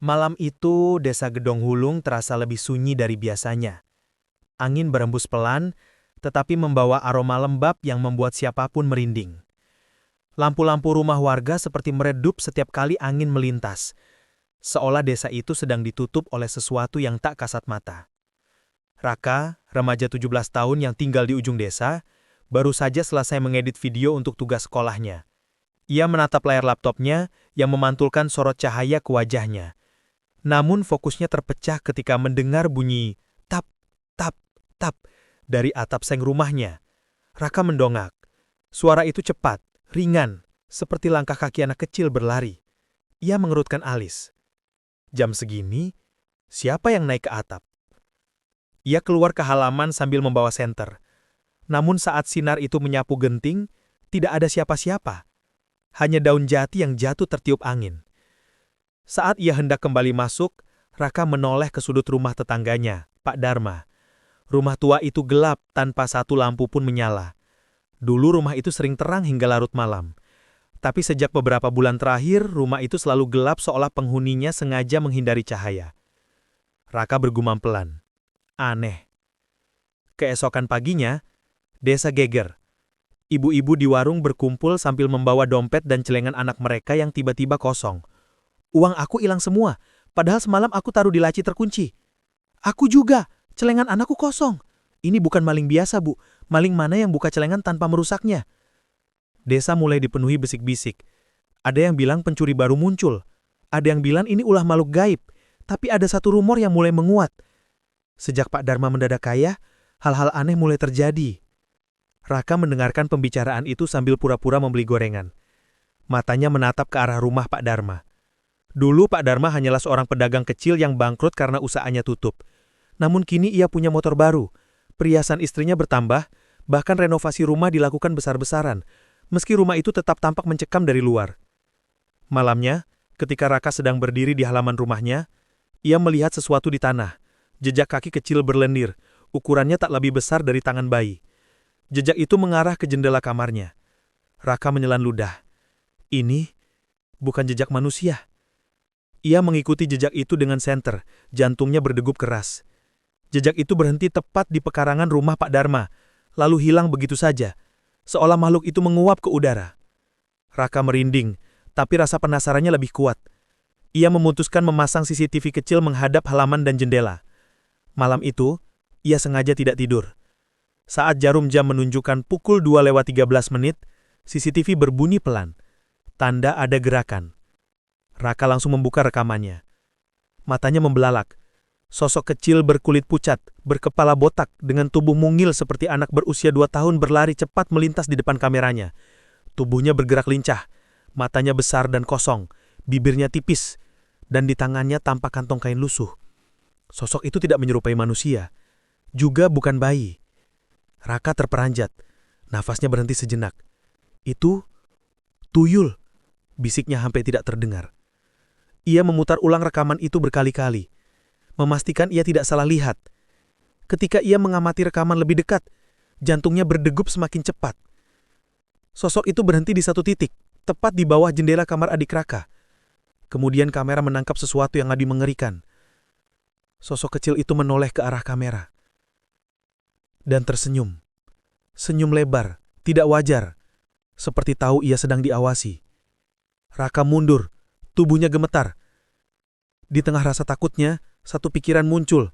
Malam itu, desa Gedong Hulung terasa lebih sunyi dari biasanya. Angin berembus pelan, tetapi membawa aroma lembab yang membuat siapapun merinding. Lampu-lampu rumah warga seperti meredup setiap kali angin melintas, seolah desa itu sedang ditutup oleh sesuatu yang tak kasat mata. Raka, remaja 17 tahun yang tinggal di ujung desa, baru saja selesai mengedit video untuk tugas sekolahnya. Ia menatap layar laptopnya yang memantulkan sorot cahaya ke wajahnya. Namun fokusnya terpecah ketika mendengar bunyi tap, tap, tap dari atap seng rumahnya. Raka mendongak. Suara itu cepat, ringan, seperti langkah kaki anak kecil berlari. Ia mengerutkan alis. Jam segini, siapa yang naik ke atap? Ia keluar ke halaman sambil membawa senter. Namun saat sinar itu menyapu genting, tidak ada siapa-siapa. Hanya daun jati yang jatuh tertiup angin. Saat ia hendak kembali masuk, Raka menoleh ke sudut rumah tetangganya, Pak Dharma. Rumah tua itu gelap tanpa satu lampu pun menyala. Dulu rumah itu sering terang hingga larut malam. Tapi sejak beberapa bulan terakhir, rumah itu selalu gelap seolah penghuninya sengaja menghindari cahaya. Raka bergumam pelan. Aneh. Keesokan paginya, desa geger. Ibu-ibu di warung berkumpul sambil membawa dompet dan celengan anak mereka yang tiba-tiba kosong. Uang aku hilang semua, padahal semalam aku taruh di laci terkunci. Aku juga, celengan anakku kosong. Ini bukan maling biasa, Bu. Maling mana yang buka celengan tanpa merusaknya? Desa mulai dipenuhi bisik-bisik. Ada yang bilang pencuri baru muncul. Ada yang bilang ini ulah makhluk gaib. Tapi ada satu rumor yang mulai menguat. Sejak Pak Dharma mendadak kaya, hal-hal aneh mulai terjadi. Raka mendengarkan pembicaraan itu sambil pura-pura membeli gorengan. Matanya menatap ke arah rumah Pak Dharma. Dulu Pak Dharma hanyalah seorang pedagang kecil yang bangkrut karena usahanya tutup. Namun kini ia punya motor baru. Perhiasan istrinya bertambah, bahkan renovasi rumah dilakukan besar-besaran, meski rumah itu tetap tampak mencekam dari luar. Malamnya, ketika Raka sedang berdiri di halaman rumahnya, ia melihat sesuatu di tanah. Jejak kaki kecil berlendir, ukurannya tak lebih besar dari tangan bayi. Jejak itu mengarah ke jendela kamarnya. Raka menelan ludah. Ini bukan jejak manusia. Ia mengikuti jejak itu dengan senter, jantungnya berdegup keras. Jejak itu berhenti tepat di pekarangan rumah Pak Dharma, lalu hilang begitu saja, seolah makhluk itu menguap ke udara. Raka merinding, tapi rasa penasarannya lebih kuat. Ia memutuskan memasang CCTV kecil menghadap halaman dan jendela. Malam itu, ia sengaja tidak tidur. Saat jarum jam menunjukkan pukul 2:13, CCTV berbunyi pelan. Tanda ada gerakan. Raka langsung membuka rekamannya. Matanya membelalak. Sosok kecil berkulit pucat, berkepala botak, dengan tubuh mungil seperti anak berusia 2 tahun berlari cepat melintas di depan kameranya. Tubuhnya bergerak lincah, matanya besar dan kosong, bibirnya tipis, dan di tangannya tampak kantong kain lusuh. Sosok itu tidak menyerupai manusia, juga bukan bayi. Raka terperanjat, nafasnya berhenti sejenak. Itu tuyul, bisiknya hampir tidak terdengar. Ia memutar ulang rekaman itu berkali-kali, memastikan ia tidak salah lihat. Ketika ia mengamati rekaman lebih dekat, jantungnya berdegup semakin cepat. Sosok itu berhenti di satu titik, tepat di bawah jendela kamar adik Raka. Kemudian kamera menangkap sesuatu yang lebih mengerikan. Sosok kecil itu menoleh ke arah kamera. Dan tersenyum. Senyum lebar, tidak wajar. Seperti tahu ia sedang diawasi. Raka mundur, tubuhnya gemetar. Di tengah rasa takutnya, satu pikiran muncul.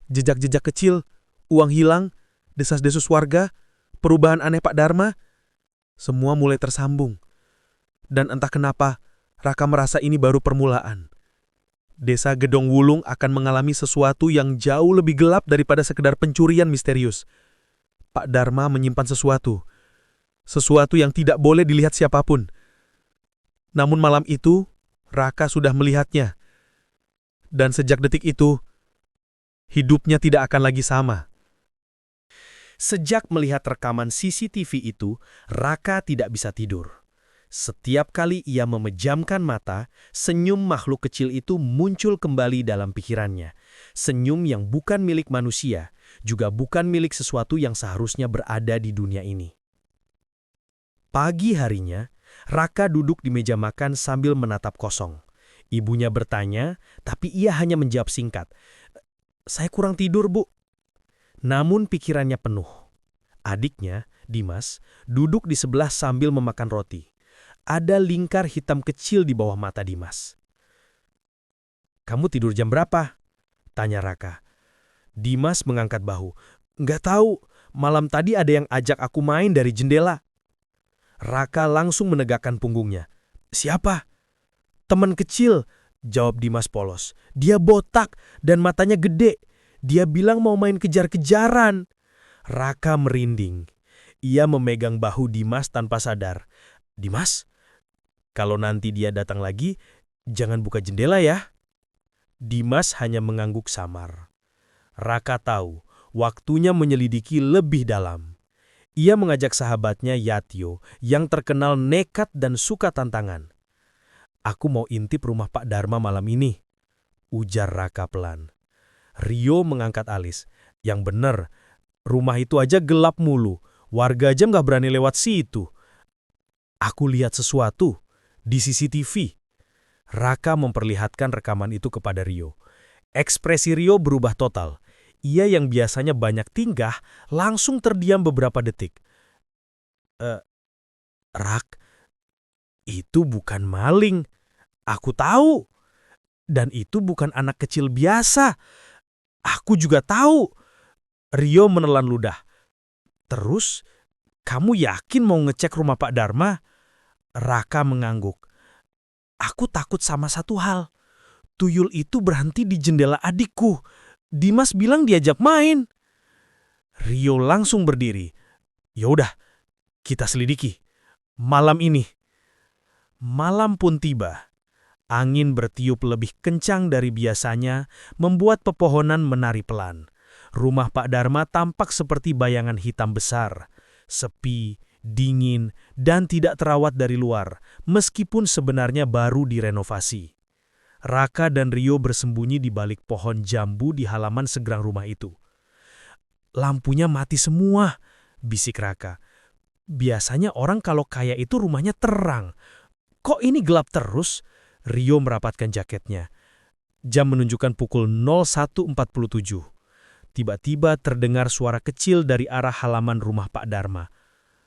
Jejak-jejak kecil, uang hilang, desas-desus warga, perubahan aneh Pak Dharma, semua mulai tersambung. Dan entah kenapa, Raka merasa ini baru permulaan. Desa Gedong Wulung akan mengalami sesuatu yang jauh lebih gelap daripada sekedar pencurian misterius. Pak Dharma menyimpan sesuatu. Sesuatu yang tidak boleh dilihat siapapun. Namun malam itu, Raka sudah melihatnya. Dan sejak detik itu, hidupnya tidak akan lagi sama. Sejak melihat rekaman CCTV itu, Raka tidak bisa tidur. Setiap kali ia memejamkan mata, senyum makhluk kecil itu muncul kembali dalam pikirannya. Senyum yang bukan milik manusia, juga bukan milik sesuatu yang seharusnya berada di dunia ini. Pagi harinya, Raka duduk di meja makan sambil menatap kosong. Ibunya bertanya, tapi ia hanya menjawab singkat. "Saya kurang tidur, Bu." Namun pikirannya penuh. Adiknya, Dimas, duduk di sebelah sambil memakan roti. Ada lingkar hitam kecil di bawah mata Dimas. "Kamu tidur jam berapa?" tanya Raka. Dimas mengangkat bahu. "Nggak tahu, malam tadi ada yang ajak aku main dari jendela." Raka langsung menegakkan punggungnya. "Siapa?" "Teman kecil," jawab Dimas polos. "Dia botak dan matanya gede. Dia bilang mau main kejar-kejaran." Raka merinding. Ia memegang bahu Dimas tanpa sadar. "Dimas, kalau nanti dia datang lagi, jangan buka jendela ya." Dimas hanya mengangguk samar. Raka tahu, waktunya menyelidiki lebih dalam. Ia mengajak sahabatnya Yatio yang terkenal nekat dan suka tantangan. "Aku mau intip rumah Pak Dharma malam ini," ujar Raka pelan. Rio mengangkat alis. "Yang bener, rumah itu aja gelap mulu. Warga aja nggak berani lewat situ." "Aku lihat sesuatu di CCTV." Raka memperlihatkan rekaman itu kepada Rio. Ekspresi Rio berubah total. Ia yang biasanya banyak tingkah, langsung terdiam beberapa detik. Rak, itu bukan maling. Aku tahu. Dan itu bukan anak kecil biasa. Aku juga tahu." Rio menelan ludah. "Terus, kamu yakin mau ngecek rumah Pak Dharma?" Raka mengangguk. "Aku takut sama satu hal. Tuyul itu berhenti di jendela adikku. Dimas bilang diajak main." Rio langsung berdiri. "Yaudah, kita selidiki. Malam ini." Malam pun tiba. Angin bertiup lebih kencang dari biasanya, membuat pepohonan menari pelan. Rumah Pak Dharma tampak seperti bayangan hitam besar. Sepi, dingin, dan tidak terawat dari luar, meskipun sebenarnya baru direnovasi. Raka dan Rio bersembunyi di balik pohon jambu di halaman seberang rumah itu. "Lampunya mati semua," bisik Raka. "Biasanya orang kalau kaya itu rumahnya terang. Kok ini gelap terus?" Rio merapatkan jaketnya. Jam menunjukkan pukul 01.47. Tiba-tiba terdengar suara kecil dari arah halaman rumah Pak Dharma.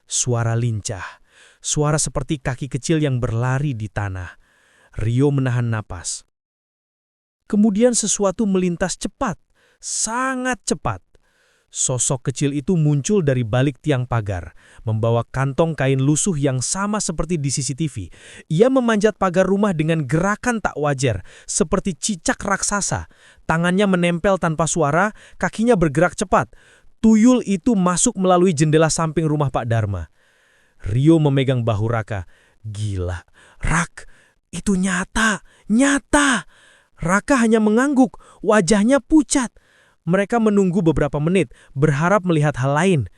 Suara lincah, suara seperti kaki kecil yang berlari di tanah. Rio menahan napas. Kemudian sesuatu melintas cepat, sangat cepat. Sosok kecil itu muncul dari balik tiang pagar, membawa kantong kain lusuh yang sama seperti di CCTV. Ia memanjat pagar rumah dengan gerakan tak wajar, seperti cicak raksasa. Tangannya menempel tanpa suara, kakinya bergerak cepat. Tuyul itu masuk melalui jendela samping rumah Pak Dharma. Rio memegang bahu Raka. "Gila, Rak, itu nyata, nyata." Raka hanya mengangguk, wajahnya pucat. Mereka menunggu beberapa menit, berharap melihat hal lain.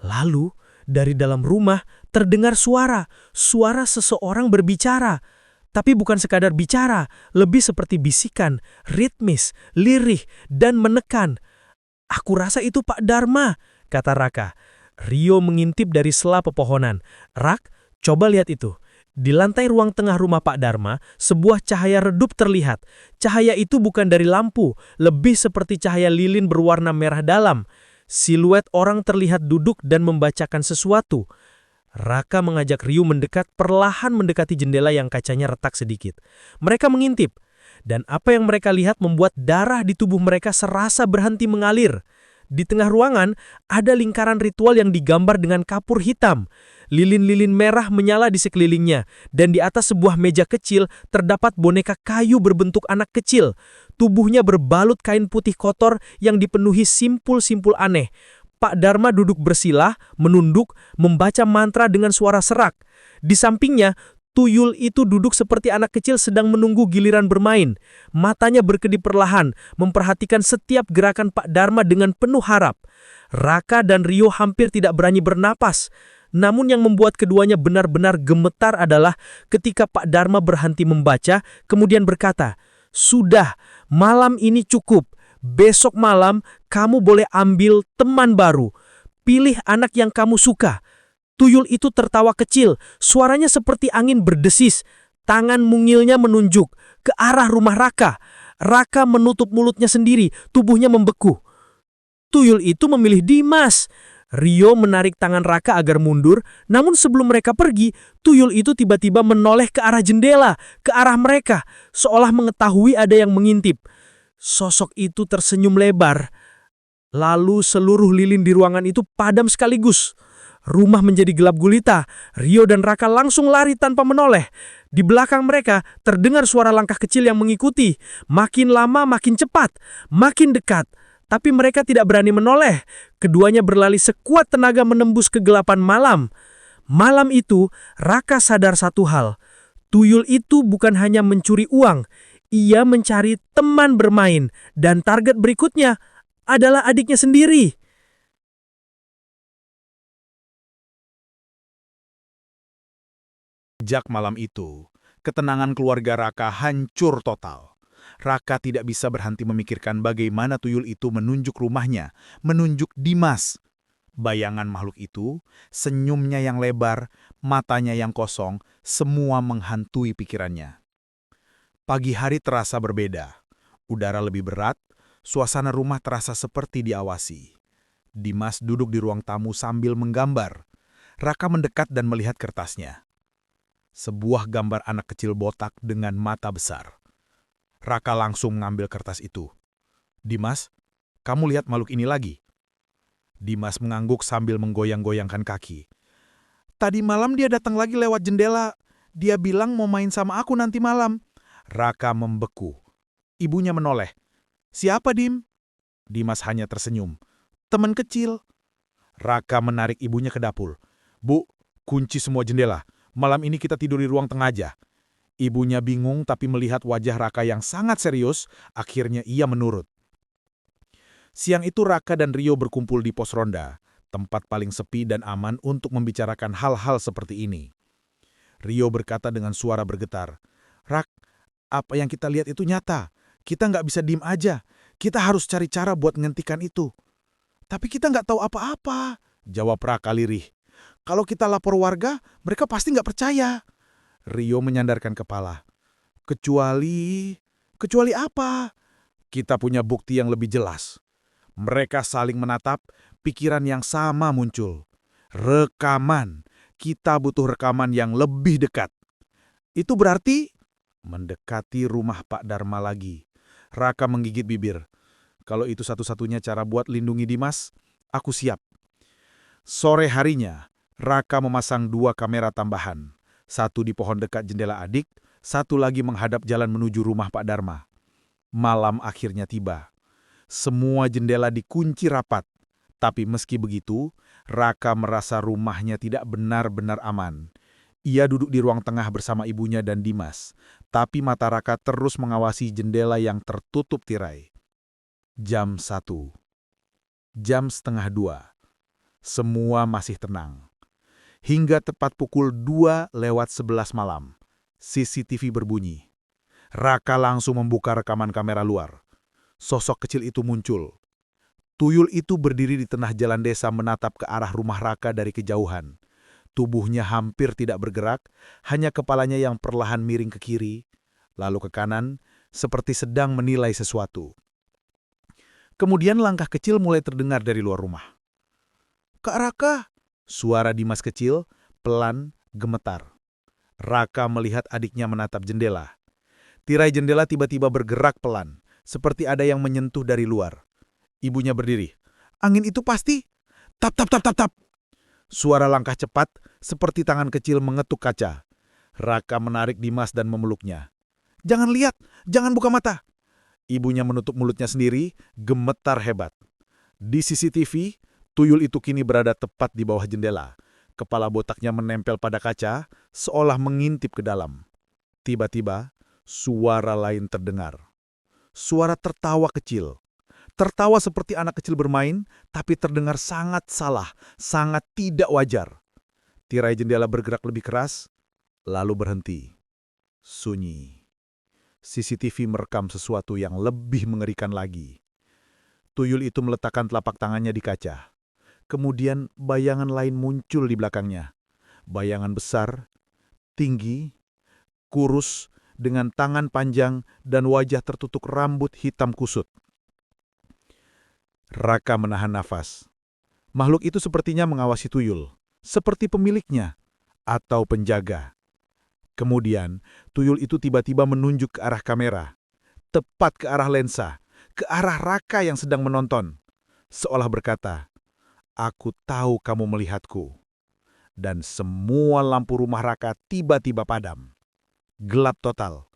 Lalu, dari dalam rumah terdengar suara seseorang berbicara. Tapi bukan sekadar bicara, lebih seperti bisikan, ritmis, lirih, dan menekan. "Aku rasa itu Pak Dharma," kata Raka. Rio mengintip dari sela pepohonan. "Rak, coba lihat itu." Di lantai ruang tengah rumah Pak Dharma, sebuah cahaya redup terlihat. Cahaya itu bukan dari lampu, lebih seperti cahaya lilin berwarna merah dalam. Siluet orang terlihat duduk dan membacakan sesuatu. Raka mengajak Rio mendekat, perlahan mendekati jendela yang kacanya retak sedikit. Mereka mengintip, dan apa yang mereka lihat membuat darah di tubuh mereka serasa berhenti mengalir. Di tengah ruangan, ada lingkaran ritual yang digambar dengan kapur hitam. Lilin-lilin merah menyala di sekelilingnya, dan di atas sebuah meja kecil terdapat boneka kayu berbentuk anak kecil. Tubuhnya berbalut kain putih kotor yang dipenuhi simpul-simpul aneh. Pak Dharma duduk bersila, menunduk, membaca mantra dengan suara serak. Di sampingnya, tuyul itu duduk seperti anak kecil sedang menunggu giliran bermain. Matanya berkedip perlahan, memperhatikan setiap gerakan Pak Dharma dengan penuh harap. Raka dan Rio hampir tidak berani bernapas. Namun yang membuat keduanya benar-benar gemetar adalah ketika Pak Dharma berhenti membaca, kemudian berkata, "Sudah, malam ini cukup. Besok malam kamu boleh ambil teman baru. Pilih anak yang kamu suka." Tuyul itu tertawa kecil, suaranya seperti angin berdesis. Tangan mungilnya menunjuk ke arah rumah Raka. Raka menutup mulutnya sendiri, tubuhnya membeku. Tuyul itu memilih Dimas. Rio menarik tangan Raka agar mundur, namun sebelum mereka pergi, tuyul itu tiba-tiba menoleh ke arah jendela, ke arah mereka, seolah mengetahui ada yang mengintip. Sosok itu tersenyum lebar. Lalu seluruh lilin di ruangan itu padam sekaligus. Rumah menjadi gelap gulita. Rio dan Raka langsung lari tanpa menoleh. Di belakang mereka terdengar suara langkah kecil yang mengikuti. Makin lama makin cepat, makin dekat. Tapi mereka tidak berani menoleh. Keduanya berlari sekuat tenaga menembus kegelapan malam. Malam itu, Raka sadar satu hal. Tuyul itu bukan hanya mencuri uang. Ia mencari teman bermain. Dan target berikutnya adalah adiknya sendiri. Sejak malam itu, ketenangan keluarga Raka hancur total. Raka tidak bisa berhenti memikirkan bagaimana tuyul itu menunjuk rumahnya, menunjuk Dimas. Bayangan makhluk itu, senyumnya yang lebar, matanya yang kosong, semua menghantui pikirannya. Pagi hari terasa berbeda. Udara lebih berat, suasana rumah terasa seperti diawasi. Dimas duduk di ruang tamu sambil menggambar. Raka mendekat dan melihat kertasnya. Sebuah gambar anak kecil botak dengan mata besar. Raka langsung mengambil kertas itu. "Dimas, kamu lihat makhluk ini lagi?" Dimas mengangguk sambil menggoyang-goyangkan kaki. "Tadi malam dia datang lagi lewat jendela. Dia bilang mau main sama aku nanti malam." Raka membeku. Ibunya menoleh. "Siapa, Dim?" Dimas hanya tersenyum. "Teman kecil." Raka menarik ibunya ke dapur. "Bu, kunci semua jendela. Malam ini kita tidur di ruang tengah aja." Ibunya bingung tapi melihat wajah Raka yang sangat serius, akhirnya ia menurut. Siang itu Raka dan Rio berkumpul di pos ronda, tempat paling sepi dan aman untuk membicarakan hal-hal seperti ini. Rio berkata dengan suara bergetar, "Rak, apa yang kita lihat itu nyata. Kita nggak bisa diem aja. Kita harus cari cara buat menghentikan itu." "Tapi kita nggak tahu apa-apa," jawab Raka lirih. "Kalau kita lapor warga, mereka pasti nggak percaya." Rio menyandarkan kepala. Kecuali apa? Kita punya bukti yang lebih jelas." Mereka saling menatap, pikiran yang sama muncul. Rekaman. Kita butuh rekaman yang lebih dekat. "Itu berarti?" Mendekati rumah Pak Dharma lagi. Raka menggigit bibir. "Kalau itu satu-satunya cara buat lindungi Dimas, aku siap." Sore harinya, Raka memasang 2 kamera tambahan. Satu di pohon dekat jendela adik, satu lagi menghadap jalan menuju rumah Pak Dharma. Malam akhirnya tiba. Semua jendela dikunci rapat. Tapi meski begitu, Raka merasa rumahnya tidak benar-benar aman. Ia duduk di ruang tengah bersama ibunya dan Dimas. Tapi mata Raka terus mengawasi jendela yang tertutup tirai. Jam 1. Jam setengah 2. Semua masih tenang. Hingga tepat pukul 2:11 malam, CCTV berbunyi. Raka langsung membuka rekaman kamera luar. Sosok kecil itu muncul. Tuyul itu berdiri di tengah jalan desa menatap ke arah rumah Raka dari kejauhan. Tubuhnya hampir tidak bergerak, hanya kepalanya yang perlahan miring ke kiri, lalu ke kanan, seperti sedang menilai sesuatu. Kemudian langkah kecil mulai terdengar dari luar rumah. "Kak Raka!" Suara Dimas kecil, pelan, gemetar. Raka melihat adiknya menatap jendela. Tirai jendela tiba-tiba bergerak pelan, seperti ada yang menyentuh dari luar. Ibunya berdiri. "Angin itu pasti." Tap, tap, tap, tap, tap. Suara langkah cepat, seperti tangan kecil mengetuk kaca. Raka menarik Dimas dan memeluknya. "Jangan lihat, jangan buka mata." Ibunya menutup mulutnya sendiri, gemetar hebat. Di CCTV, tuyul itu kini berada tepat di bawah jendela. Kepala botaknya menempel pada kaca, seolah mengintip ke dalam. Tiba-tiba, suara lain terdengar. Suara tertawa kecil. Tertawa seperti anak kecil bermain, tapi terdengar sangat salah, sangat tidak wajar. Tirai jendela bergerak lebih keras, lalu berhenti. Sunyi. CCTV merekam sesuatu yang lebih mengerikan lagi. Tuyul itu meletakkan telapak tangannya di kaca. Kemudian bayangan lain muncul di belakangnya. Bayangan besar, tinggi, kurus, dengan tangan panjang dan wajah tertutup rambut hitam kusut. Raka menahan nafas. Makhluk itu sepertinya mengawasi tuyul, seperti pemiliknya atau penjaga. Kemudian, tuyul itu tiba-tiba menunjuk ke arah kamera, tepat ke arah lensa, ke arah Raka yang sedang menonton, seolah berkata, "Aku tahu kamu melihatku." Dan semua lampu rumah Raka tiba-tiba padam. Gelap total.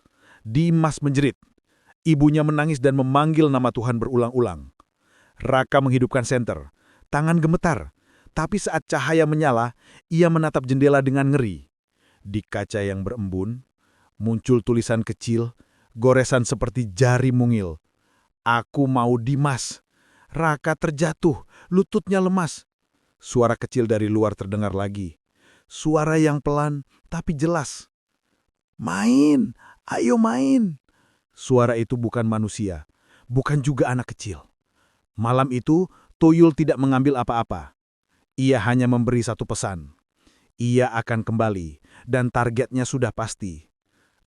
Dimas menjerit. Ibunya menangis dan memanggil nama Tuhan berulang-ulang. Raka menghidupkan senter. Tangan gemetar. Tapi saat cahaya menyala, ia menatap jendela dengan ngeri. Di kaca yang berembun, muncul tulisan kecil, goresan seperti jari mungil. "Aku mau Dimas." Raka terjatuh, lututnya lemas. Suara kecil dari luar terdengar lagi. Suara yang pelan tapi jelas. "Main, ayo main." Suara itu bukan manusia, bukan juga anak kecil. Malam itu, tuyul tidak mengambil apa-apa. Ia hanya memberi satu pesan. Ia akan kembali, dan targetnya sudah pasti.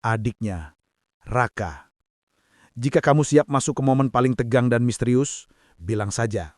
Adiknya, Raka. Jika kamu siap masuk ke momen paling tegang dan misterius, bilang saja.